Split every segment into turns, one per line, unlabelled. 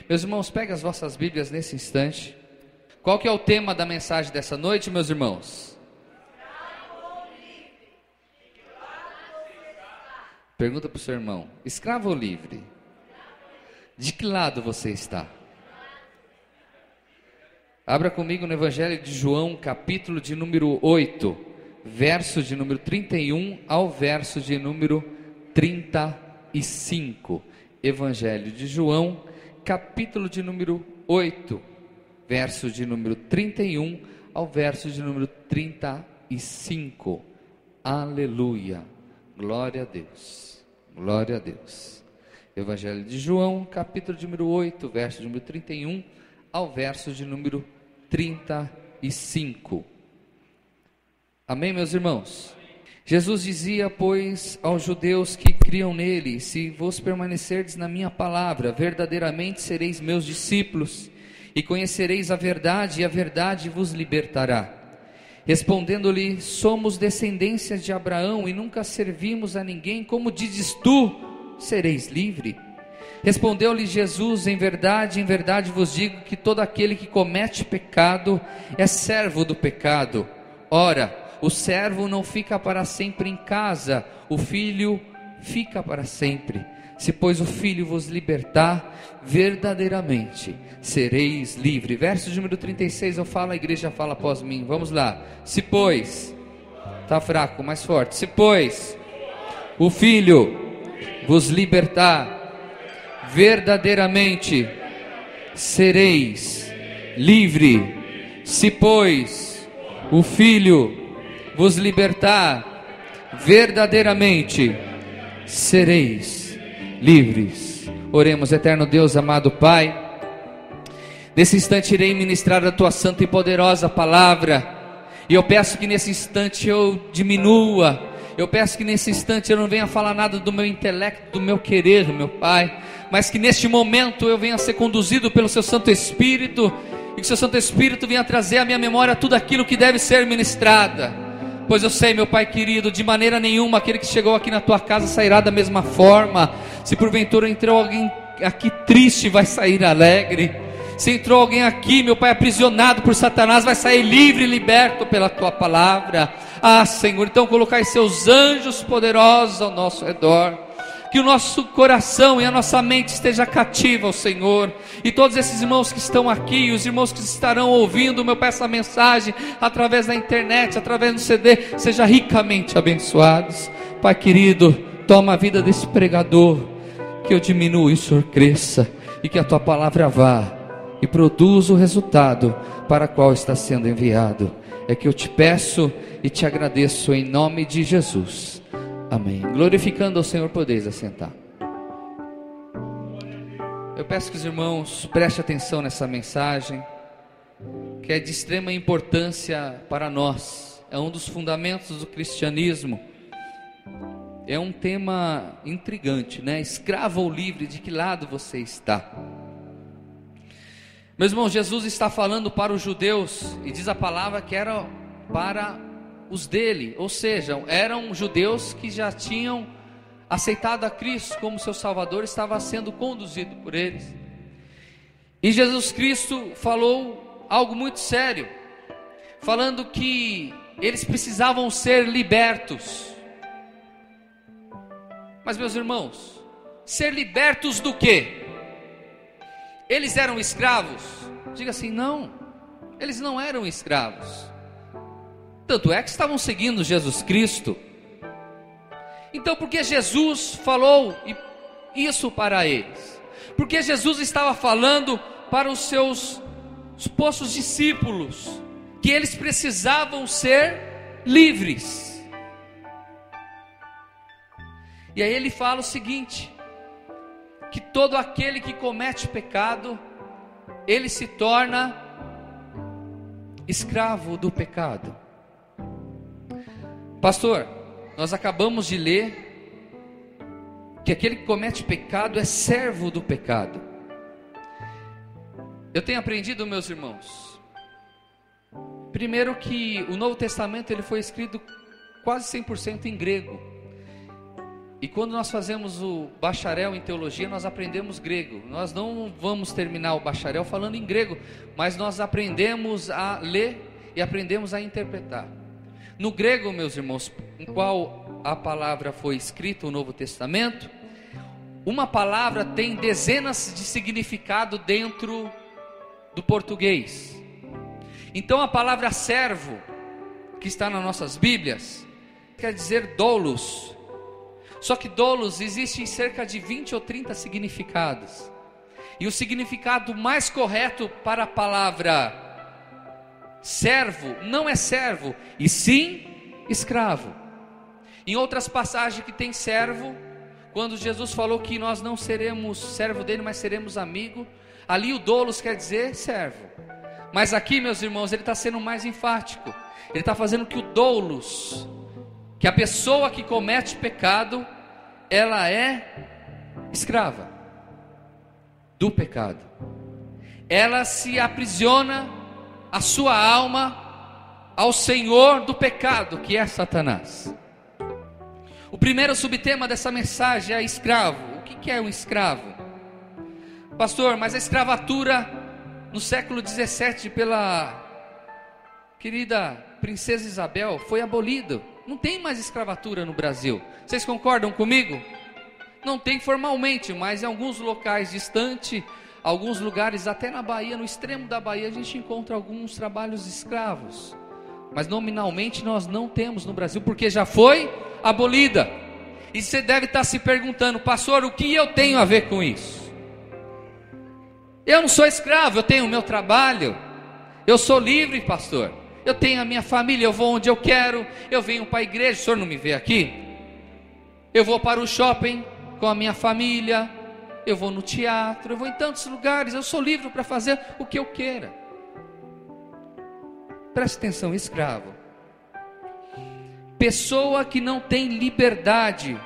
Meus irmãos, peguem as vossas Bíblias nesse instante. Qual que é o tema da mensagem dessa noite, meus irmãos? Pergunta para o seu irmão: escravo ou livre? De que lado você está? Abra comigo no Evangelho de João, capítulo de número 8, verso de número 31 ao verso de número 35. Evangelho de João, capítulo de número 8, verso de número 31 ao verso de número 35. Aleluia, glória a Deus, glória a Deus. Evangelho de João, capítulo de número 8, verso de número 31 ao verso de número 35. Amém, meus irmãos? Jesus dizia, pois, aos judeus que criam nele: se vos permanecerdes na minha palavra, verdadeiramente sereis meus discípulos, e conhecereis a verdade, e a verdade vos libertará. Respondendo-lhe: somos descendência de Abraão, e nunca servimos a ninguém. Como dizes tu, sereis livre? Respondeu-lhe Jesus: em verdade vos digo que todo aquele que comete pecado é servo do pecado. Ora, o servo não fica para sempre em casa, o filho fica para sempre. Se pois o filho vos libertar, verdadeiramente sereis livre. Verso número 36, eu falo, a igreja fala após mim. Vamos lá. Se pois, está fraco, mais forte. Se pois o filho vos libertar, verdadeiramente sereis livre. Se pois o filho vos libertar, verdadeiramente sereis livres. Oremos. Eterno Deus, amado Pai, nesse instante irei ministrar a tua santa e poderosa palavra, e eu peço que nesse instante eu diminua, eu peço que nesse instante eu não venha falar nada do meu intelecto, do meu querer, meu Pai, mas que neste momento eu venha ser conduzido pelo seu Santo Espírito, e que o seu Santo Espírito venha trazer à minha memória tudo aquilo que deve ser ministrada. Pois eu sei, meu Pai querido, de maneira nenhuma aquele que chegou aqui na tua casa sairá da mesma forma. Se porventura entrou alguém aqui triste, vai sair alegre. Se entrou alguém aqui, meu Pai, aprisionado por Satanás, vai sair livre e liberto pela tua palavra. Ah, Senhor, então colocai seus anjos poderosos ao nosso redor, que o nosso coração e a nossa mente esteja cativa ao Senhor, e todos esses irmãos que estão aqui, os irmãos que estarão ouvindo, meu Pai, essa mensagem através da internet, através do CD, sejam ricamente abençoados. Pai querido, toma a vida desse pregador, que eu diminua e o Senhor cresça, e que a tua palavra vá e produza o resultado para o qual está sendo enviado. É que eu te peço e te agradeço em nome de Jesus. Amém. Glorificando ao Senhor, podeis assentar. Eu peço que os irmãos prestem atenção nessa mensagem, que é de extrema importância para nós. É um dos fundamentos do cristianismo. É um tema intrigante, né? Escravo ou livre, de que lado você está? Meus irmãos, Jesus está falando para os judeus, e diz a palavra que era para os dele, ou seja, eram judeus que já tinham aceitado a Cristo como seu Salvador, estava sendo conduzido por eles. E Jesus Cristo falou algo muito sério, falando que eles precisavam ser libertos. Mas, meus irmãos, ser libertos do quê? Eles eram escravos? Diga assim: não, eles não eram escravos. Tanto é que estavam seguindo Jesus Cristo. Então, por que Jesus falou isso para eles? Porque Jesus estava falando para os seus supostos discípulos que eles precisavam ser livres. E aí ele fala o seguinte: que todo aquele que comete pecado, ele se torna escravo do pecado. Pastor, nós acabamos de ler que aquele que comete pecado é servo do pecado. Eu tenho aprendido, meus irmãos, primeiro que o Novo Testamento ele foi escrito quase 100% em grego. E quando nós fazemos o bacharel em teologia, nós aprendemos grego. Nós não vamos terminar o bacharel falando em grego, mas nós aprendemos a ler e aprendemos a interpretar. No grego, meus irmãos, em qual a palavra foi escrita, o Novo Testamento, uma palavra tem dezenas de significado dentro do português. Então a palavra servo, que está nas nossas Bíblias, quer dizer doulos. Só que doulos existe em cerca de 20 ou 30 significados. E o significado mais correto para a palavra servo não é servo, e sim escravo. Em outras passagens que tem servo, quando Jesus falou que nós não seremos servo dele, mas seremos amigo, ali o doulos quer dizer servo. Mas aqui, meus irmãos, ele está sendo mais enfático. Ele está fazendo que o doulos, que a pessoa que comete pecado, ela é escrava do pecado. Ela se aprisiona a sua alma ao senhor do pecado, que é Satanás. O primeiro subtema dessa mensagem é escravo. O que é um escravo? Pastor, mas a escravatura no século 17 pela querida princesa Isabel foi abolida. Não tem mais escravatura no Brasil. Vocês concordam comigo? Não tem formalmente, mas em alguns locais distantes, alguns lugares, até na Bahia, no extremo da Bahia, a gente encontra alguns trabalhos escravos. Mas nominalmente nós não temos no Brasil, porque já foi abolida. E você deve estar se perguntando, pastor, o que eu tenho a ver com isso? Eu não sou escravo, eu tenho o meu trabalho, eu sou livre, pastor. Eu tenho a minha família, eu vou onde eu quero, eu venho para a igreja, o senhor não me vê aqui? Eu vou para o shopping com a minha família, eu vou no teatro, eu vou em tantos lugares, eu sou livre para fazer o que eu queira. Preste atenção, escravo. Pessoa que não tem liberdade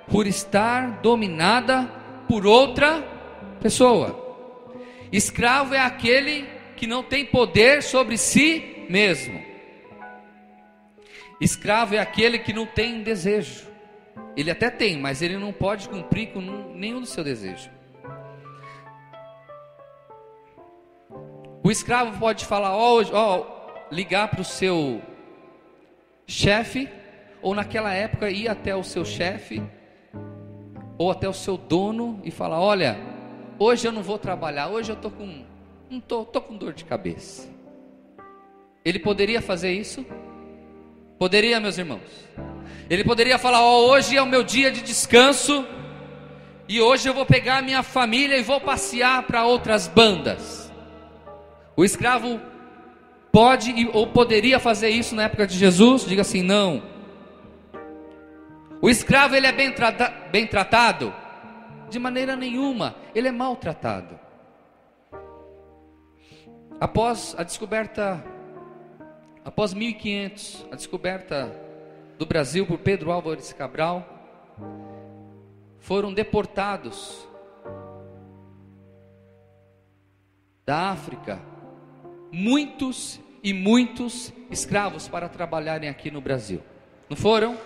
por estar dominada por outra pessoa. Escravo é aquele que não tem poder sobre si mesmo. Escravo é aquele que não tem desejo. Ele até tem, mas ele não pode cumprir com nenhum do seu desejo. O escravo pode falar, ligar para o seu chefe, ou naquela época ir até o seu chefe, ou até o seu dono e falar, olha, hoje eu não vou trabalhar, hoje eu tô com dor de cabeça. Ele poderia fazer isso? Poderia, meus irmãos? Ele poderia falar, hoje é o meu dia de descanso, e hoje eu vou pegar a minha família e vou passear para outras bandas. O escravo pode ou poderia fazer isso na época de Jesus? Diga assim, não. O escravo, ele é bem tratado? De maneira nenhuma, ele é maltratado. Após a descoberta, após 1500, a descoberta do Brasil por Pedro Álvares Cabral, foram deportados da África muitos e muitos escravos para trabalharem aqui no Brasil. Não foram?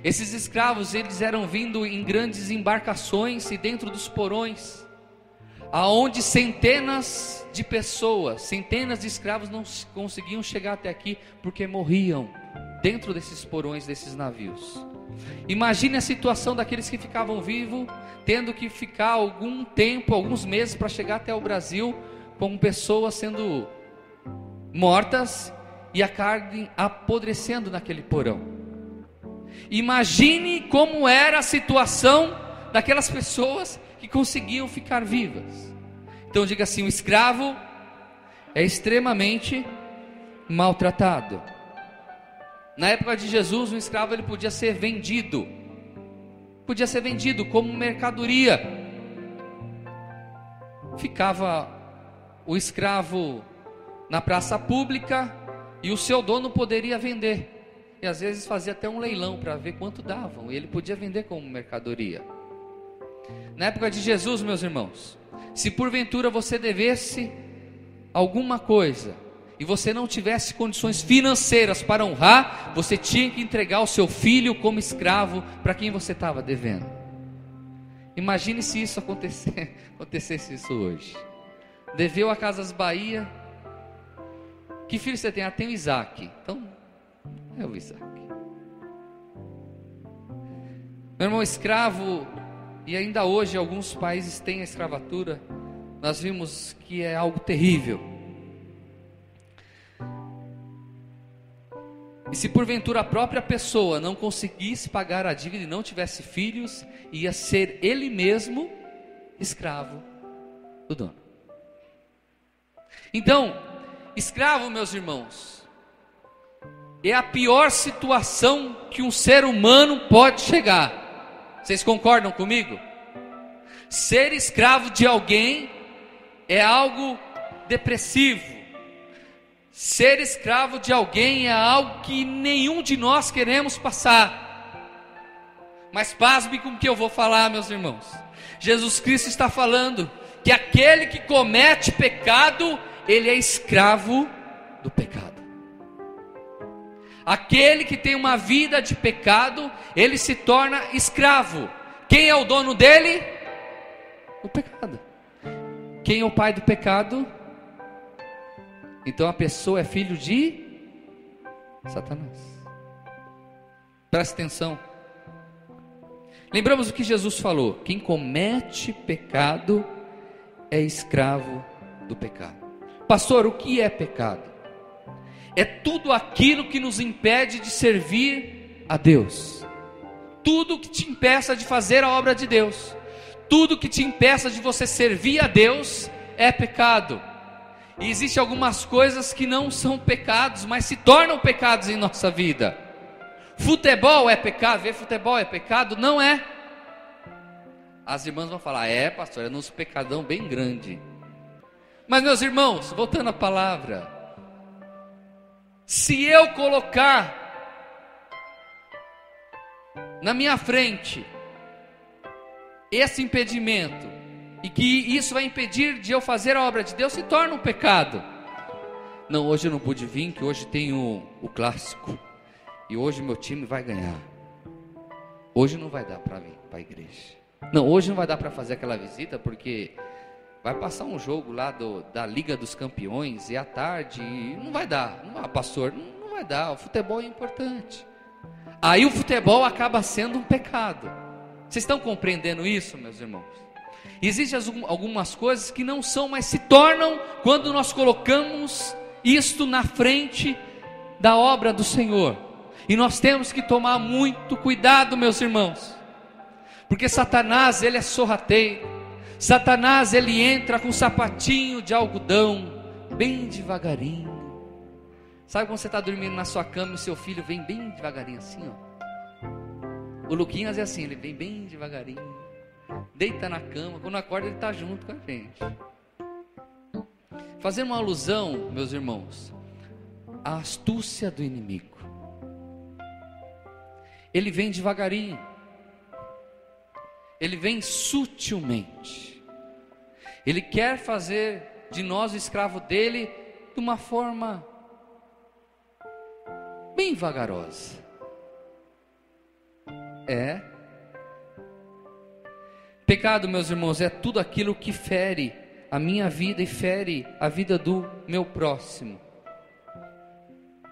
Esses escravos, eles eram vindo em grandes embarcações e dentro dos porões, aonde centenas de pessoas, centenas de escravos não conseguiam chegar até aqui, porque morriam dentro desses porões, desses navios. Imagine a situação daqueles que ficavam vivos, tendo que ficar algum tempo, alguns meses, para chegar até o Brasil, com pessoas sendo mortas e a carne apodrecendo naquele porão. Imagine como era a situação daquelas pessoas que conseguiam ficar vivas. Então diga assim, o escravo é extremamente maltratado. Na época de Jesus, um escravo ele podia ser vendido como mercadoria. Ficava o escravo na praça pública e o seu dono poderia vender. E às vezes fazia até um leilão para ver quanto davam, e ele podia vender como mercadoria. Na época de Jesus, meus irmãos, se porventura você devesse alguma coisa e você não tivesse condições financeiras para honrar, você tinha que entregar o seu filho como escravo para quem você estava devendo. Imagine se isso acontecesse isso hoje. Deveu a Casas Bahia. Que filho você tem? Ah, tem o Isaac. Então, é o Isaac. Meu irmão, escravo, e ainda hoje alguns países têm a escravatura, nós vimos que é algo terrível. E se porventura a própria pessoa não conseguisse pagar a dívida e não tivesse filhos, ia ser ele mesmo escravo do dono. Então, escravo, meus irmãos, é a pior situação que um ser humano pode chegar. Vocês concordam comigo? Ser escravo de alguém é algo depressivo. Ser escravo de alguém é algo que nenhum de nós queremos passar. Mas pasme com o que eu vou falar, meus irmãos. Jesus Cristo está falando que aquele que comete pecado, ele é escravo do pecado. Aquele que tem uma vida de pecado, ele se torna escravo. Quem é o dono dele? O pecado. Quem é o pai do pecado? Então a pessoa é filho de Satanás. Presta atenção. Lembramos o que Jesus falou: quem comete pecado é escravo do pecado. Pastor, o que é pecado? É tudo aquilo que nos impede de servir a Deus. Tudo que te impeça de fazer a obra de Deus. Tudo que te impeça de você servir a Deus é pecado. E existem algumas coisas que não são pecados, mas se tornam pecados em nossa vida. Futebol é pecado? Ver futebol é pecado? Não é. As irmãs vão falar: é, pastor, é nos pecadão bem grande. Mas, meus irmãos, voltando à palavra, se eu colocar na minha frente esse impedimento, e que isso vai impedir de eu fazer a obra de Deus, se torna um pecado. Não, hoje eu não pude vir, que hoje tem o clássico, e hoje meu time vai ganhar. Hoje não vai dar para vir para a igreja. Não, hoje não vai dar para fazer aquela visita, porque vai passar um jogo lá da Liga dos Campeões, e à tarde, e não vai dar. Não, pastor, não vai dar, o futebol é importante. Aí o futebol acaba sendo um pecado. Vocês estão compreendendo isso, meus irmãos? Existem algumas coisas que não são, mas se tornam quando nós colocamos isto na frente da obra do Senhor. E nós temos que tomar muito cuidado, meus irmãos, porque Satanás, ele é sorrateiro. Satanás, ele entra com um sapatinho de algodão, bem devagarinho. Sabe quando você está dormindo na sua cama e o seu filho vem bem devagarinho assim, ó? O Luquinhas é assim, ele vem bem devagarinho, deita na cama, quando acorda ele está junto com a gente. Fazendo uma alusão, meus irmãos, à astúcia do inimigo. Ele vem devagarinho, ele vem sutilmente. Ele quer fazer de nós o escravo dele de uma forma bem vagarosa. Pecado, meus irmãos, é tudo aquilo que fere a minha vida e fere a vida do meu próximo.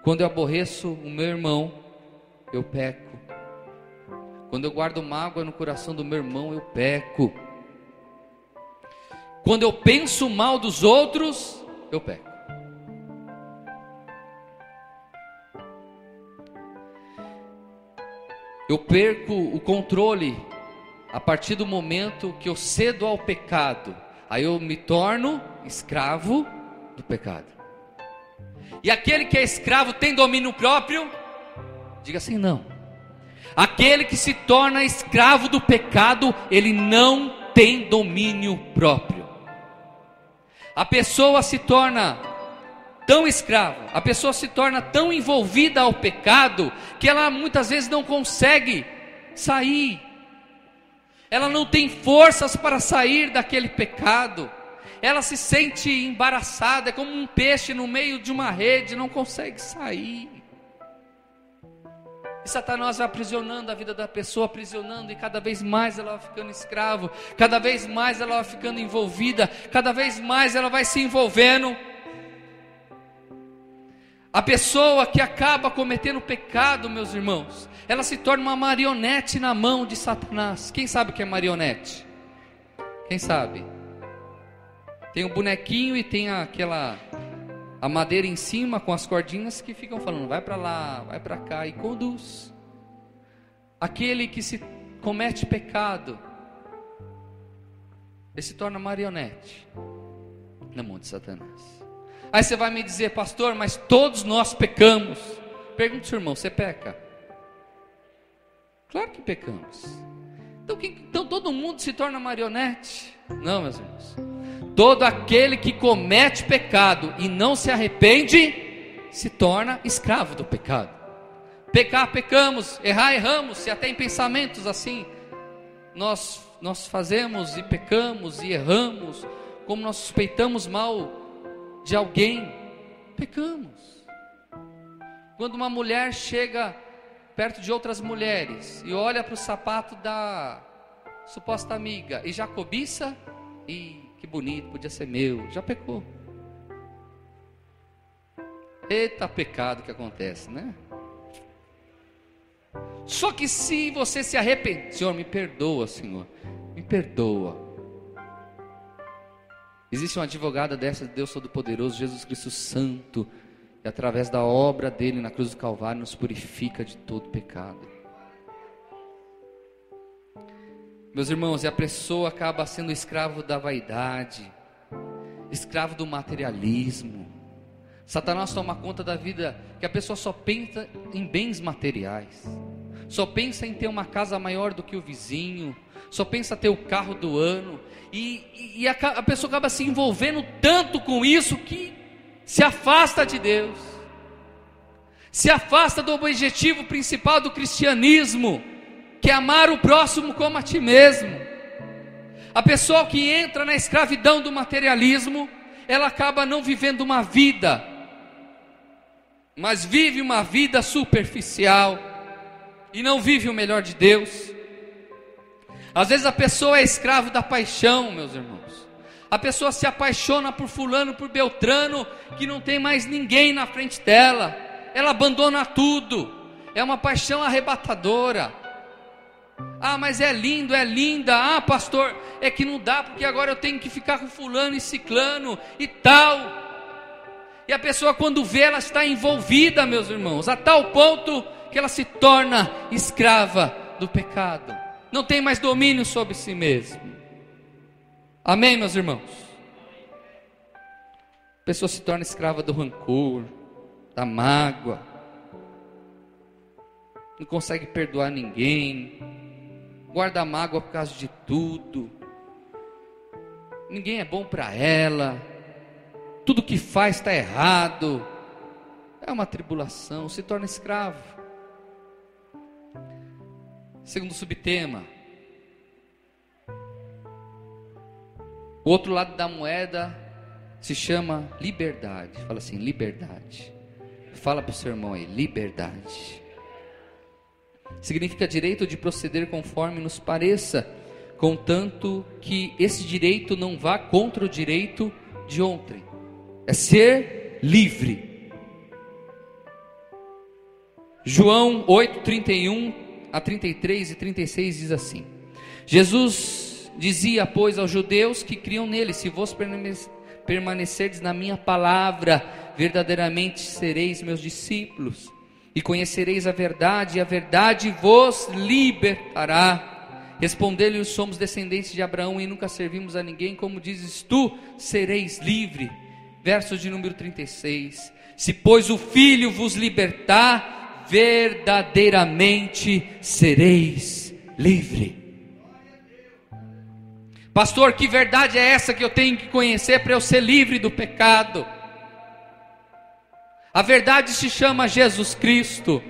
Quando eu aborreço o meu irmão, eu peco. Quando eu guardo mágoa no coração do meu irmão, eu peco. Quando eu penso mal dos outros, eu peco. Eu perco o controle a partir do momento que eu cedo ao pecado. Aí eu me torno escravo do pecado. E aquele que é escravo tem domínio próprio? Diga assim: não. Aquele que se torna escravo do pecado, ele não tem domínio próprio. A pessoa se torna tão escrava, a pessoa se torna tão envolvida ao pecado, que ela muitas vezes não consegue sair. Ela não tem forças para sair daquele pecado. ela se sente embaraçada, é como um peixe no meio de uma rede, não consegue sair. E Satanás vai aprisionando a vida da pessoa, aprisionando, e cada vez mais ela vai ficando escravo, cada vez mais ela vai ficando envolvida, cada vez mais ela vai se envolvendo. A pessoa que acaba cometendo pecado, meus irmãos, ela se torna uma marionete na mão de Satanás. Quem sabe o que é marionete? Quem sabe? Tem um bonequinho e tem a madeira em cima com as cordinhas que ficam falando, vai para lá, vai para cá, e conduz. Aquele que se comete pecado, ele se torna marionete na mão de Satanás. Aí você vai me dizer, pastor, mas todos nós pecamos. Pergunta ao seu irmão, você peca? Claro que pecamos. Então todo mundo se torna marionete? Não, meus irmãos. Todo aquele que comete pecado e não se arrepende, se torna escravo do pecado. Pecar, pecamos, errar, erramos, se até em pensamentos assim, nós fazemos e pecamos e erramos, como nós suspeitamos mal de alguém, pecamos. Quando uma mulher chega perto de outras mulheres e olha para o sapato da suposta amiga e já cobiça, e que bonito, podia ser meu, já pecou. Eita pecado que acontece, né? Só que se você se arrepende, Senhor, me perdoa, Senhor, me perdoa. Existe uma advogada dessa, Deus Todo-Poderoso, Jesus Cristo Santo, e através da obra dele na cruz do Calvário nos purifica de todo pecado. Meus irmãos, e a pessoa acaba sendo escravo da vaidade, escravo do materialismo. Satanás toma conta da vida, que a pessoa só pensa em bens materiais, só pensa em ter uma casa maior do que o vizinho, só pensa em ter o carro do ano, e a pessoa acaba se envolvendo tanto com isso, que se afasta de Deus, se afasta do objetivo principal do cristianismo, que é amar o próximo como a ti mesmo. A pessoa que entra na escravidão do materialismo, ela acaba não vivendo uma vida, mas vive uma vida superficial, e não vive o melhor de Deus. Às vezes a pessoa é escravo da paixão, meus irmãos. A pessoa se apaixona por fulano, por beltrano, que não tem mais ninguém na frente dela, ela abandona tudo, é uma paixão arrebatadora. Ah, mas é lindo, é linda. Ah, pastor, é que não dá, porque agora eu tenho que ficar com fulano e ciclano e tal. E a pessoa, quando vê, ela está envolvida, meus irmãos, a tal ponto que ela se torna escrava do pecado, não tem mais domínio sobre si mesmo. Amém, meus irmãos? A pessoa se torna escrava do rancor, da mágoa, não consegue perdoar ninguém, guarda mágoa por causa de tudo, ninguém é bom para ela, tudo que faz está errado, é uma tribulação, se torna escravo. Segundo subtema, o outro lado da moeda se chama liberdade. Fala assim, liberdade. Fala para o seu irmão aí, liberdade. Significa direito de proceder conforme nos pareça, contanto que esse direito não vá contra o direito de outrem. É ser livre. João 8:31 a 33 e 36 diz assim: Jesus dizia, pois, aos judeus que criam nele: se vos permanecerdes na minha palavra, verdadeiramente sereis meus discípulos, e conhecereis a verdade, e a verdade vos libertará. Respondeu-lhe: somos descendentes de Abraão e nunca servimos a ninguém, como dizes tu, sereis livre. Verso de número 36: se pois o Filho vos libertar, verdadeiramente sereis livre. Pastor, que verdade é essa que eu tenho que conhecer para eu ser livre do pecado? A verdade se chama Jesus Cristo.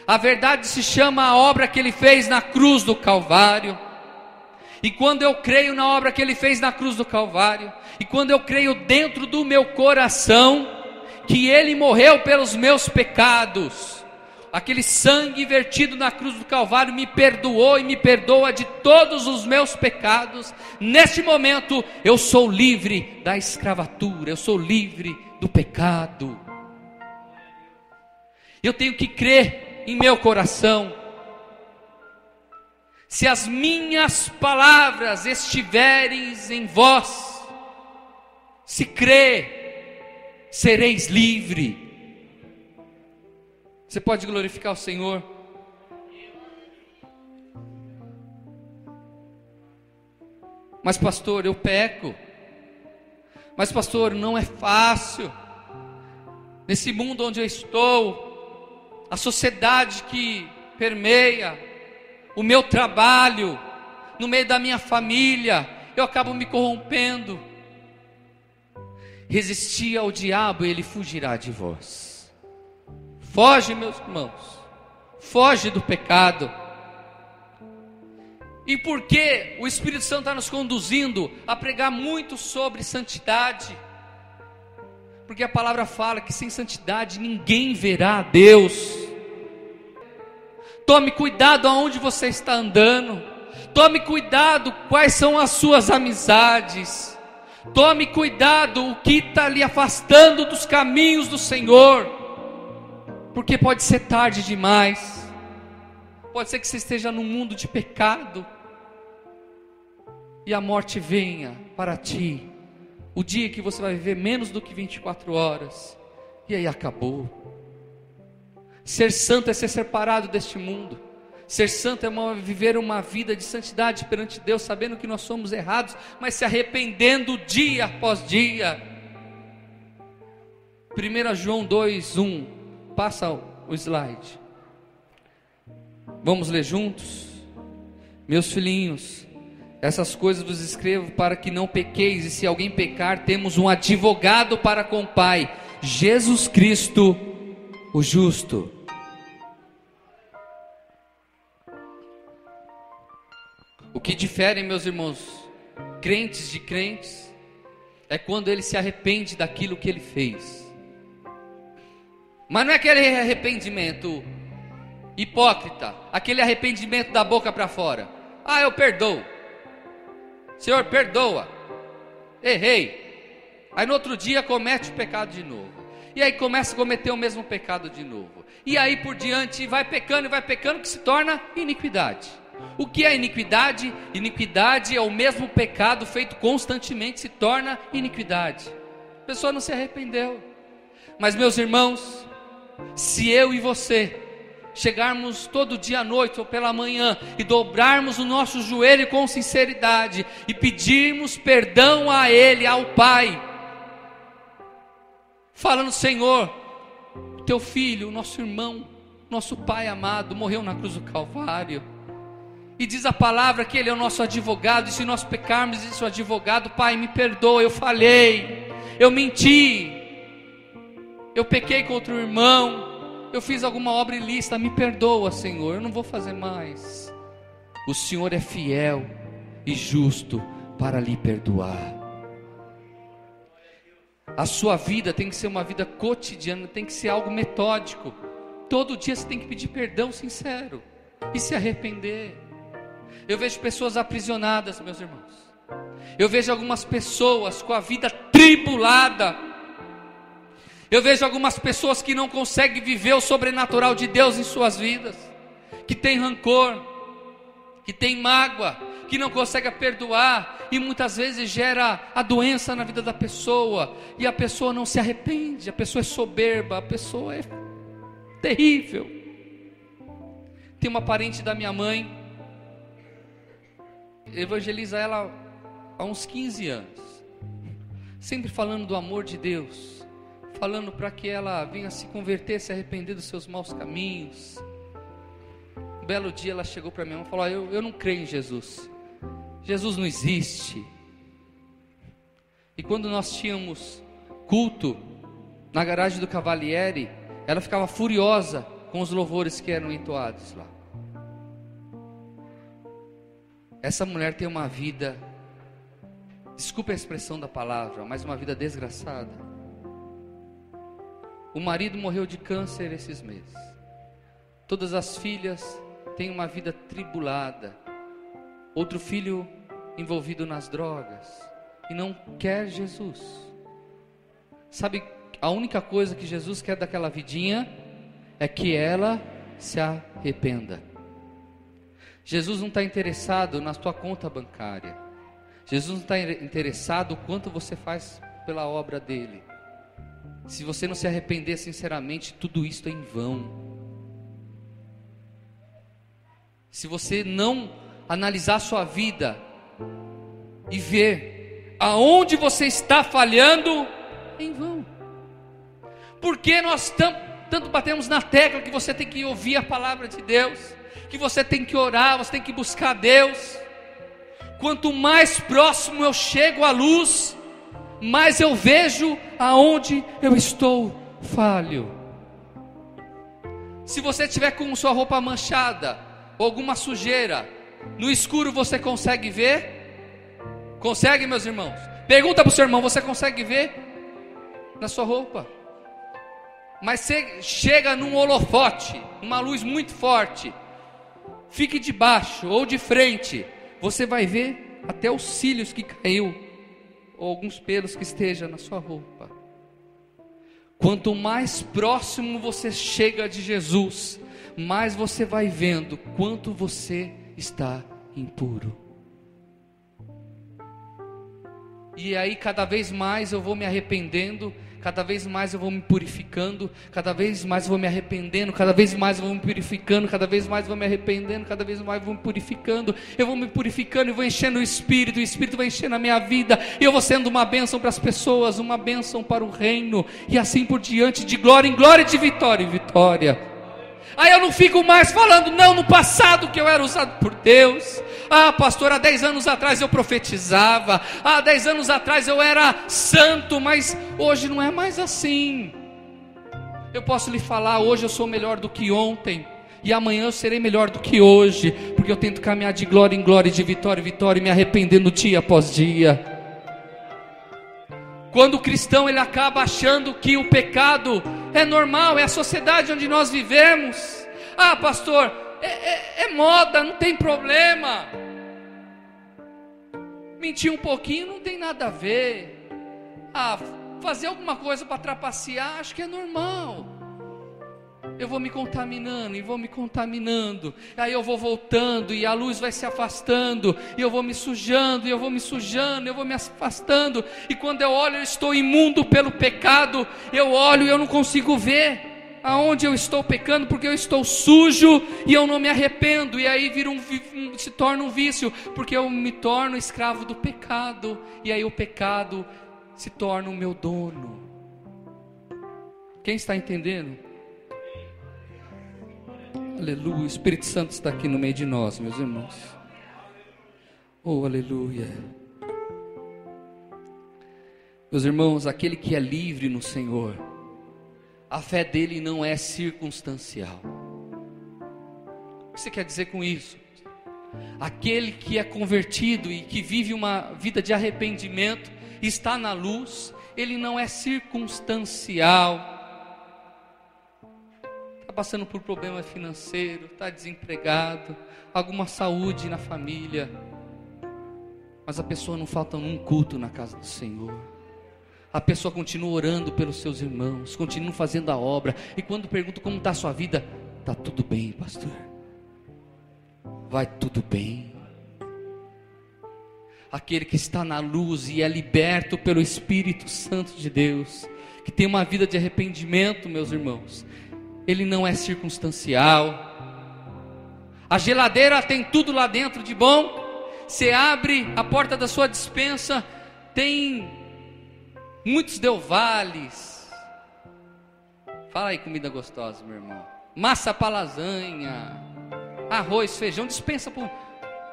A verdade se chama a obra que Ele fez na cruz do Calvário. E quando eu creio na obra que Ele fez na cruz do Calvário, e quando eu creio dentro do meu coração, que Ele morreu pelos meus pecados, aquele sangue vertido na cruz do Calvário me perdoou e me perdoa de todos os meus pecados, neste momento eu sou livre da escravatura, eu sou livre do pecado. Eu tenho que crer em meu coração. Se as minhas palavras estiverem em vós, se crer, sereis livre. Você pode glorificar o Senhor? Mas pastor, eu peco. Mas pastor, não é fácil. Nesse mundo onde eu estou, a sociedade que permeia o meu trabalho, no meio da minha família, eu acabo me corrompendo. Resisti ao diabo e ele fugirá de vós. Foge, meus irmãos, foge do pecado. E por que o Espírito Santo está nos conduzindo a pregar muito sobre santidade? Porque a palavra fala que sem santidade ninguém verá a Deus. Tome cuidado aonde você está andando. Tome cuidado quais são as suas amizades. Tome cuidado o que está lhe afastando dos caminhos do Senhor. Porque pode ser tarde demais. Pode ser que você esteja num mundo de pecado e a morte venha para ti. O dia que você vai viver menos do que 24 horas. E aí acabou. Ser santo é ser separado deste mundo. Ser santo é viver uma vida de santidade perante Deus, sabendo que nós somos errados, mas se arrependendo dia após dia. 1 João 2:1. Passa o slide. Vamos ler juntos? Meus filhinhos, essas coisas vos escrevo para que não pequeis, e se alguém pecar, temos um advogado para com o Pai, Jesus Cristo, o justo. O que difere, meus irmãos, crentes de crentes, é quando ele se arrepende daquilo que ele fez. Mas não é aquele arrependimento hipócrita, aquele arrependimento da boca para fora. Ah, eu perdoo. Senhor, perdoa. Errei. Aí no outro dia comete o pecado de novo. E aí começa a cometer o mesmo pecado de novo. E aí por diante vai pecando, que se torna iniquidade. O que é iniquidade? Iniquidade é o mesmo pecado feito constantemente, se torna iniquidade. A pessoa não se arrependeu. Mas meus irmãos, se eu e você chegarmos todo dia à noite ou pela manhã e dobrarmos o nosso joelho com sinceridade e pedirmos perdão a Ele, ao Pai, falando: Senhor, teu filho, nosso irmão, nosso Pai amado, morreu na cruz do Calvário, e diz a palavra que Ele é o nosso advogado, e se nós pecarmos, diz o advogado: Pai, me perdoa, eu falhei, eu menti, eu pequei contra o irmão, eu fiz alguma obra ilícita, me perdoa, Senhor, eu não vou fazer mais. O Senhor é fiel e justo para lhe perdoar. A sua vida tem que ser uma vida cotidiana, tem que ser algo metódico. Todo dia você tem que pedir perdão sincero e se arrepender. Eu vejo pessoas aprisionadas, meus irmãos. Eu vejo algumas pessoas com a vida tribulada. Eu vejo algumas pessoas que não conseguem viver o sobrenatural de Deus em suas vidas, que tem rancor, que tem mágoa, que não consegue perdoar, e muitas vezes gera a doença na vida da pessoa, e a pessoa não se arrepende, a pessoa é soberba, a pessoa é terrível. Tem uma parente da minha mãe, evangeliza ela há uns 15 anos, sempre falando do amor de Deus, falando para que ela venha se converter, se arrepender dos seus maus caminhos. Um belo dia ela chegou para minha mãe e falou: eu não creio em Jesus, Jesus não existe. E quando nós tínhamos culto na garagem do Cavalieri, ela ficava furiosa com os louvores que eram entoados lá. Essa mulher tem uma vida, desculpe a expressão da palavra, mas uma vida desgraçada. O marido morreu de câncer esses meses. Todas as filhas têm uma vida tribulada. Outro filho envolvido nas drogas e não quer Jesus. Sabe, a única coisa que Jesus quer daquela vidinha é que ela se arrependa. Jesus não está interessado na tua conta bancária. Jesus não está interessado o quanto você faz pela obra dele. Se você não se arrepender sinceramente, tudo isso é em vão. Se você não analisar a sua vida e ver aonde você está falhando, é em vão. Porque nós tanto batemos na tecla que você tem que ouvir a palavra de Deus, que você tem que orar, você tem que buscar Deus. Quanto mais próximo eu chego à luz, mais eu vejo aonde eu estou falho. Se você estiver com sua roupa manchada ou alguma sujeira, no escuro você consegue ver? Consegue, meus irmãos? Pergunta para o seu irmão, você consegue ver na sua roupa? Mas você chega num holofote, uma luz muito forte, fique de baixo ou de frente, você vai ver até os cílios que caiu, ou alguns pelos que esteja na sua roupa. Quanto mais próximo você chega de Jesus, mais você vai vendo quanto você está impuro. E aí cada vez mais eu vou me arrependendo, cada vez mais eu vou me purificando, cada vez mais eu vou me arrependendo, cada vez mais eu vou me purificando, cada vez mais eu vou me arrependendo, cada vez mais eu vou me purificando, eu vou me purificando e vou enchendo o Espírito vai enchendo a minha vida, e eu vou sendo uma bênção para as pessoas, uma bênção para o reino, e assim por diante, de glória em glória, de vitória em vitória. Aí eu não fico mais falando, não, no passado que eu era usado por Deus. Ah, pastor, há 10 anos atrás eu profetizava. Há 10 anos atrás eu era santo, mas hoje não é mais assim. Eu posso lhe falar, hoje eu sou melhor do que ontem, e amanhã eu serei melhor do que hoje, porque eu tento caminhar de glória em glória, de vitória em vitória, e me arrependendo dia após dia. Quando o cristão ele acaba achando que o pecado é normal, é a sociedade onde nós vivemos. Ah, pastor, é moda, não tem problema. Mentir um pouquinho não tem nada a ver. Ah, fazer alguma coisa para trapacear, acho que é normal. Eu vou me contaminando e vou me contaminando, aí eu vou voltando e a luz vai se afastando, e eu vou me sujando, e eu vou me sujando, eu vou me afastando, e quando eu olho eu estou imundo pelo pecado, eu olho e eu não consigo ver aonde eu estou pecando, porque eu estou sujo e eu não me arrependo, e aí se torna um vício, porque eu me torno escravo do pecado, e aí o pecado se torna o meu dono. Quem está entendendo? Aleluia, o Espírito Santo está aqui no meio de nós, meus irmãos. Oh, aleluia. Meus irmãos, aquele que é livre no Senhor, a fé dele não é circunstancial. O que você quer dizer com isso? Aquele que é convertido e que vive uma vida de arrependimento, está na luz, ele não é circunstancial. Passando por problema financeiro, está desempregado, alguma saúde na família, mas a pessoa não falta um culto na casa do Senhor, a pessoa continua orando pelos seus irmãos, continua fazendo a obra, e quando pergunto como está a sua vida, está tudo bem, pastor, vai tudo bem. Aquele que está na luz e é liberto pelo Espírito Santo de Deus, que tem uma vida de arrependimento, meus irmãos, ele não é circunstancial. A geladeira tem tudo lá dentro de bom. Você abre a porta da sua despensa, tem muitos Del Valles. Fala aí, comida gostosa, meu irmão. Massa para lasanha, arroz, feijão, dispensa por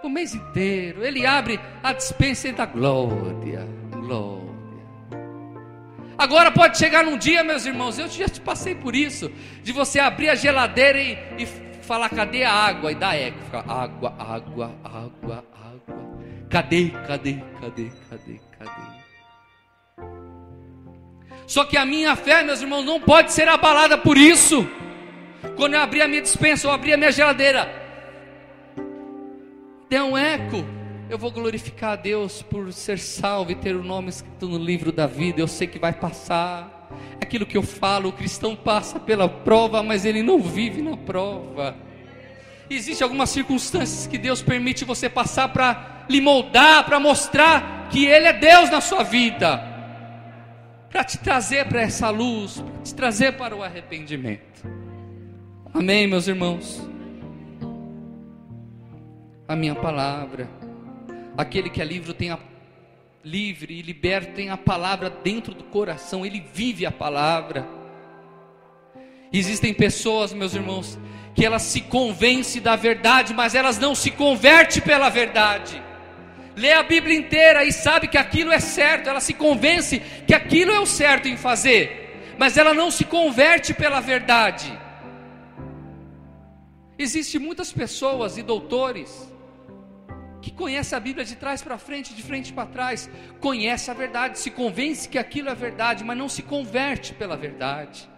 o mês inteiro. Ele abre a despensa e dá glória, glória. Agora pode chegar num dia, meus irmãos, eu já te passei por isso, de você abrir a geladeira e falar, cadê a água? E dá eco, fica água, água, água, água. Cadê? Só que a minha fé, meus irmãos, não pode ser abalada por isso. Quando eu abrir a minha despensa, ou abrir a minha geladeira, der um eco, eu vou glorificar a Deus por ser salvo e ter o nome escrito no livro da vida. Eu sei que vai passar. Aquilo que eu falo, o cristão passa pela prova, mas ele não vive na prova. Existem algumas circunstâncias que Deus permite você passar para lhe moldar, para mostrar que Ele é Deus na sua vida, para te trazer para essa luz, para te trazer para o arrependimento. Amém, meus irmãos? A minha palavra, aquele que é livre e liberto tem a palavra dentro do coração, ele vive a palavra. Existem pessoas, meus irmãos, que elas se convencem da verdade, mas elas não se convertem pela verdade. Lê a Bíblia inteira e sabe que aquilo é certo, ela se convence que aquilo é o certo em fazer, mas ela não se converte pela verdade. Existem muitas pessoas e doutores que conhecem a Bíblia de trás para frente, de frente para trás, conhece a verdade, se convence que aquilo é verdade, mas não se converte pela verdade.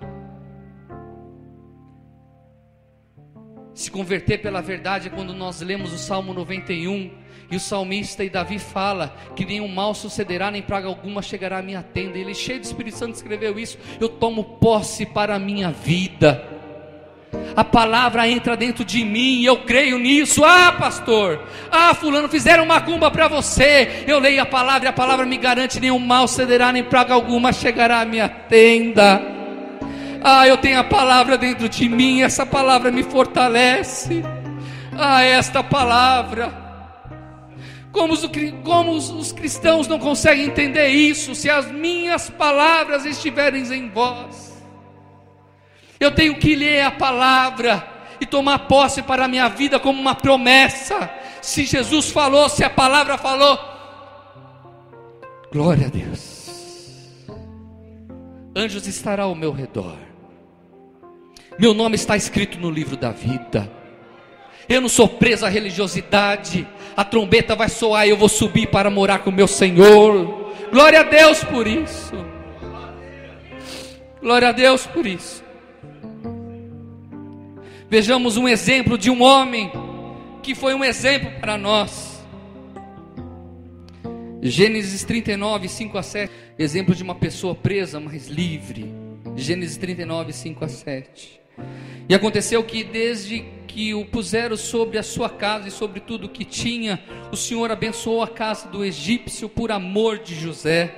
Se converter pela verdade é quando nós lemos o Salmo 91, e o salmista e Davi fala que nenhum mal sucederá, nem praga alguma chegará à minha tenda. Ele, cheio do Espírito Santo, escreveu isso. Eu tomo posse para a minha vida. A palavra entra dentro de mim e eu creio nisso. Ah, pastor, fulano, fizeram macumba para você. Eu leio a palavra e a palavra me garante: nenhum mal sucederá, nem praga alguma chegará à minha tenda. Eu tenho a palavra dentro de mim, essa palavra me fortalece. Esta palavra. Como os cristãos não conseguem entender isso? Se as minhas palavras estiverem em vós, eu tenho que ler a palavra e tomar posse para a minha vida como uma promessa. Se Jesus falou, se a palavra falou, glória a Deus. Anjos estarão ao meu redor, meu nome está escrito no livro da vida. Eu não sou preso à religiosidade. A trombeta vai soar e eu vou subir para morar com o meu Senhor. Glória a Deus por isso. Glória a Deus por isso. Vejamos um exemplo de um homem que foi um exemplo para nós. Gênesis 39, 5 a 7. Exemplo de uma pessoa presa, mas livre. Gênesis 39, 5 a 7. E aconteceu que desde que o puseram sobre a sua casa e sobre tudo o que tinha, o Senhor abençoou a casa do egípcio por amor de José.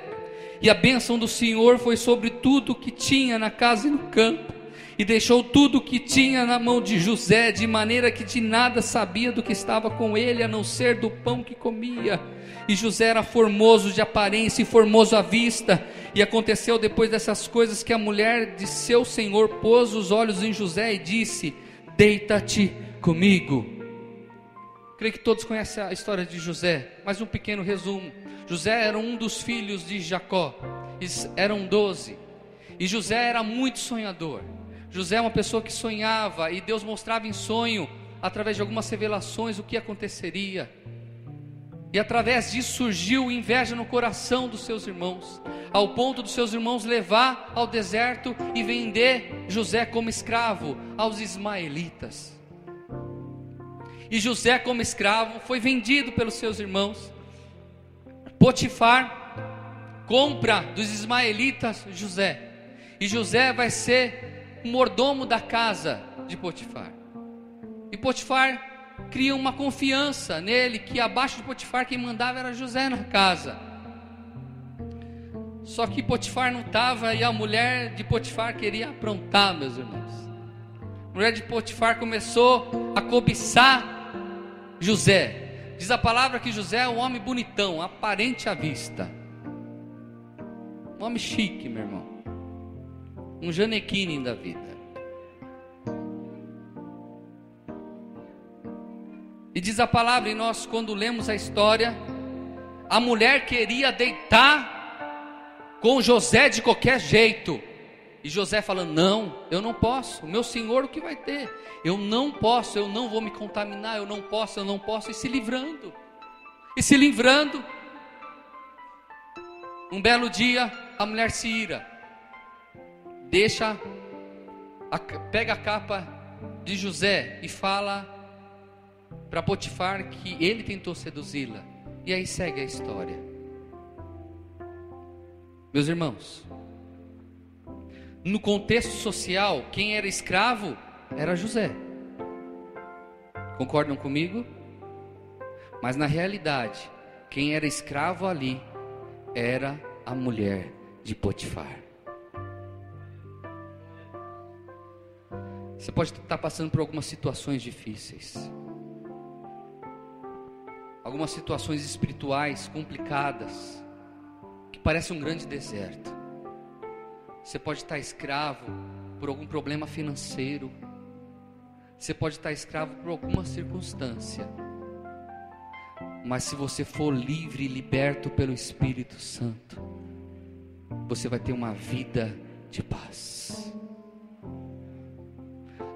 E a bênção do Senhor foi sobre tudo o que tinha na casa e no campo. E deixou tudo o que tinha na mão de José, de maneira que de nada sabia do que estava com ele, a não ser do pão que comia. E José era formoso de aparência e formoso à vista. E aconteceu depois dessas coisas que a mulher de seu senhor pôs os olhos em José e disse: deita-te comigo. Creio que todos conhecem a história de José, mas um pequeno resumo. José era um dos filhos de Jacó, eram 12. E José era muito sonhador. José é uma pessoa que sonhava, e Deus mostrava em sonho, através de algumas revelações, o que aconteceria. E através disso surgiu inveja no coração dos seus irmãos, ao ponto dos seus irmãos levar ao deserto e vender José como escravo aos ismaelitas. E José, como escravo, foi vendido pelos seus irmãos. Potifar compra dos ismaelitas José, e José vai ser o mordomo da casa de Potifar. E Potifar cria uma confiança nele, que abaixo de Potifar quem mandava era José na casa. Só que Potifar não estava, e a mulher de Potifar queria aprontar, meus irmãos. A mulher de Potifar começou a cobiçar José. Diz a palavra que José é um homem bonitão, aparente à vista, um homem chique, meu irmão, um Janequine da vida. E diz a palavra, e nós quando lemos a história, a mulher queria deitar com José de qualquer jeito. E José falando: não, eu não posso, o meu senhor o que vai ter? Eu não posso, eu não vou me contaminar, eu não posso, e se livrando. e se livrando. Um belo dia, a mulher se ira, pega a capa de José e fala para Potifar que ele tentou seduzi-la. E aí segue a história. Meus irmãos, no contexto social, quem era escravo era José. Concordam comigo? Mas na realidade, quem era escravo ali era a mulher de Potifar. Você pode estar passando por algumas situações difíceis, algumas situações espirituais complicadas, que parecem um grande deserto. Você pode estar escravo por algum problema financeiro, você pode estar escravo por alguma circunstância, mas se você for livre e liberto pelo Espírito Santo, você vai ter uma vida de paz.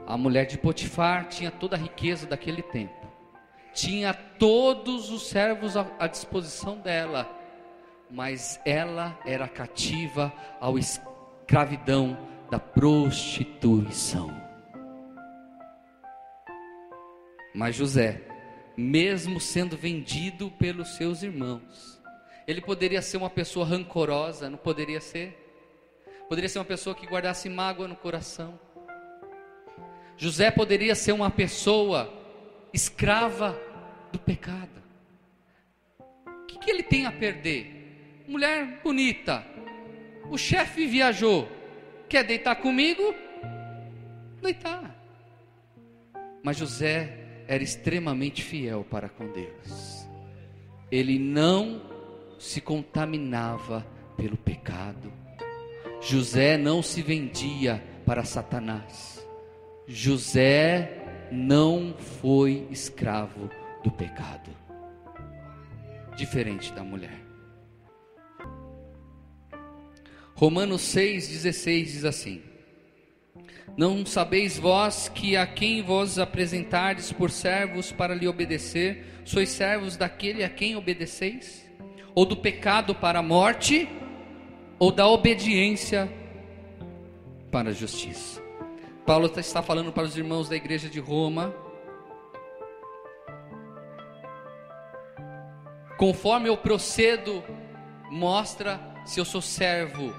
A mulher de Potifar tinha toda a riqueza daquele tempo, tinha todos os servos à disposição dela, mas ela era cativa à escravidão da prostituição. Mas José, mesmo sendo vendido pelos seus irmãos, ele poderia ser uma pessoa rancorosa, não poderia ser? Poderia ser uma pessoa que guardasse mágoa no coração. José poderia ser uma pessoa escrava do pecado. O que ele tem a perder? Mulher bonita, o chefe viajou, quer deitar comigo? Deitar. Mas José era extremamente fiel para com Deus. Ele não se contaminava pelo pecado. José não se vendia para Satanás. José não foi escravo do pecado, diferente da mulher. Romanos 6,16 diz assim: não sabeis vós que a quem vos apresentardes por servos para lhe obedecer, sois servos daquele a quem obedeceis? Ou do pecado para a morte, ou da obediência para a justiça? Paulo está falando para os irmãos da igreja de Roma: conforme eu procedo, mostra se eu sou servo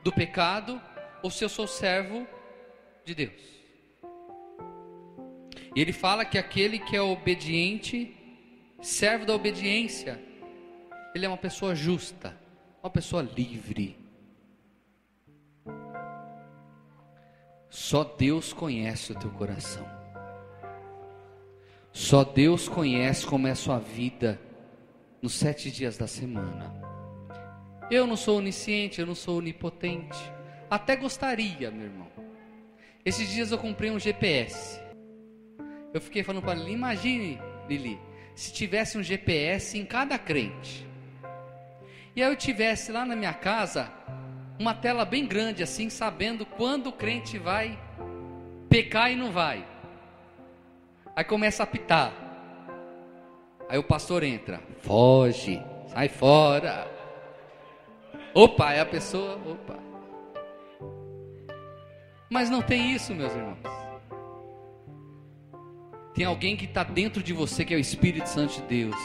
do pecado ou se eu sou servo de Deus. E ele fala que aquele que é obediente, servo da obediência, ele é uma pessoa justa, uma pessoa livre. Só Deus conhece o teu coração. Só Deus conhece como é a sua vida nos 7 dias da semana. Eu não sou onisciente, eu não sou onipotente. Até gostaria, meu irmão. Esses dias eu comprei um GPS. Eu fiquei falando para Lili: imagine, Lili, se tivesse um GPS em cada crente. E aí eu tivesse lá na minha casa uma tela bem grande assim, sabendo quando o crente vai pecar e não vai. Aí começa a apitar. Aí o pastor entra: foge, sai fora. Opa, é a pessoa, opa. Mas não tem isso, meus irmãos. Tem alguém que está dentro de você, que é o Espírito Santo de Deus,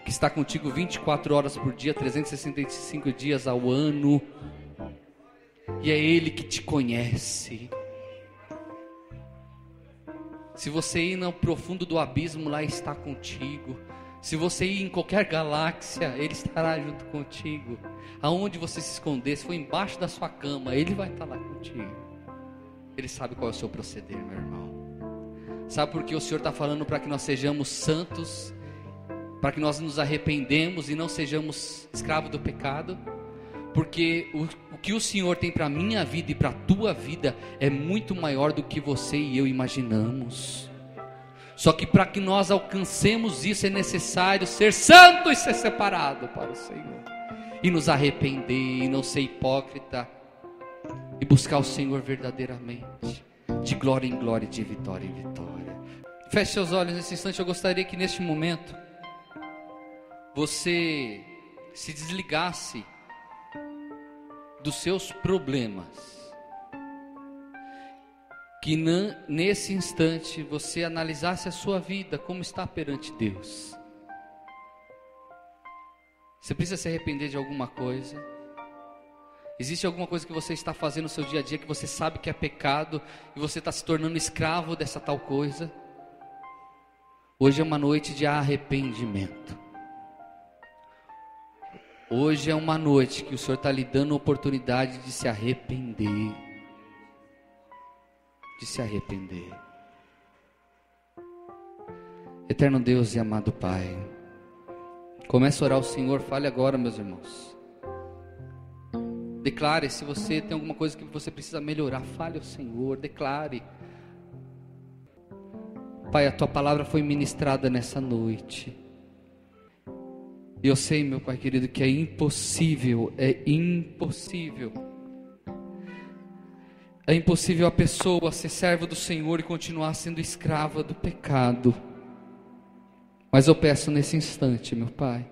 que está contigo 24 horas por dia, 365 dias ao ano. E é Ele que te conhece. Se você ir no profundo do abismo, lá está contigo. Se você ir em qualquer galáxia, Ele estará junto contigo. Aonde você se esconder, se for embaixo da sua cama, Ele vai estar lá contigo. Ele sabe qual é o seu proceder, meu irmão. Sabe por que o Senhor está falando para que nós sejamos santos, para que nós nos arrependemos e não sejamos escravos do pecado? Porque o que o Senhor tem para a minha vida e para a tua vida é muito maior do que você e eu imaginamos. Só que para que nós alcancemos isso é necessário ser santo e ser separado para o Senhor, e nos arrepender, e não ser hipócrita, e buscar o Senhor verdadeiramente, de glória em glória, de vitória em vitória. Feche seus olhos nesse instante. Eu gostaria que neste momento você se desligasse dos seus problemas, que nesse instante você analisasse a sua vida como está perante Deus. Você precisa se arrepender de alguma coisa? Existe alguma coisa que você está fazendo no seu dia a dia que você sabe que é pecado e você está se tornando escravo dessa tal coisa? Hoje é uma noite de arrependimento. Hoje é uma noite que o Senhor está lhe dando a oportunidade de se arrepender. De se arrepender. Eterno Deus e amado Pai, comece a orar ao Senhor. Fale agora, meus irmãos. Declare, se você tem alguma coisa que você precisa melhorar, fale ao Senhor, declare. Pai, a Tua palavra foi ministrada nessa noite. E eu sei, meu Pai querido, que é impossível a pessoa ser servo do Senhor e continuar sendo escrava do pecado. Mas eu peço nesse instante, meu Pai,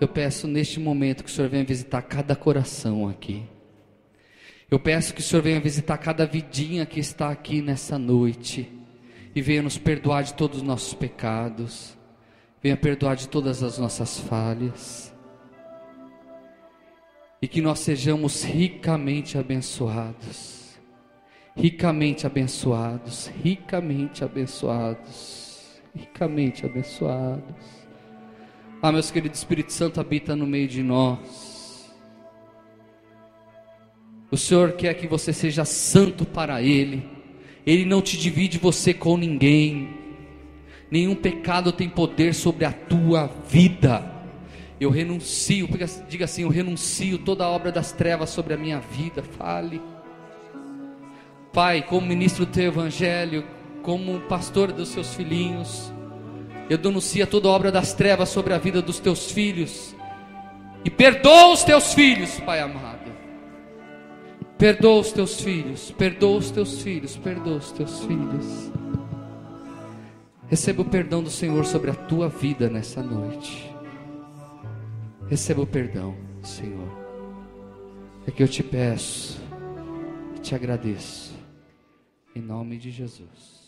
eu peço neste momento que o Senhor venha visitar cada coração aqui. Eu peço que o Senhor venha visitar cada vidinha que está aqui nessa noite e venha nos perdoar de todos os nossos pecados. Venha perdoar de todas as nossas falhas. E que nós sejamos ricamente abençoados. Ricamente abençoados. Ricamente abençoados. Ricamente abençoados. Ah, meus queridos, Espírito Santo habita no meio de nós. O Senhor quer que você seja santo para Ele. Ele não te divide você com ninguém. Nenhum pecado tem poder sobre a tua vida. Eu renuncio, diga assim, eu renuncio toda a obra das trevas sobre a minha vida. Fale. Pai, como ministro do teu evangelho, como pastor dos seus filhinhos, eu denuncio toda a obra das trevas sobre a vida dos teus filhos. E perdoa os teus filhos, Pai amado. Perdoa os teus filhos, perdoa os teus filhos, perdoa os teus filhos. Receba o perdão do Senhor sobre a tua vida nessa noite. Receba o perdão, Senhor. É que eu te peço e te agradeço. Em nome de Jesus.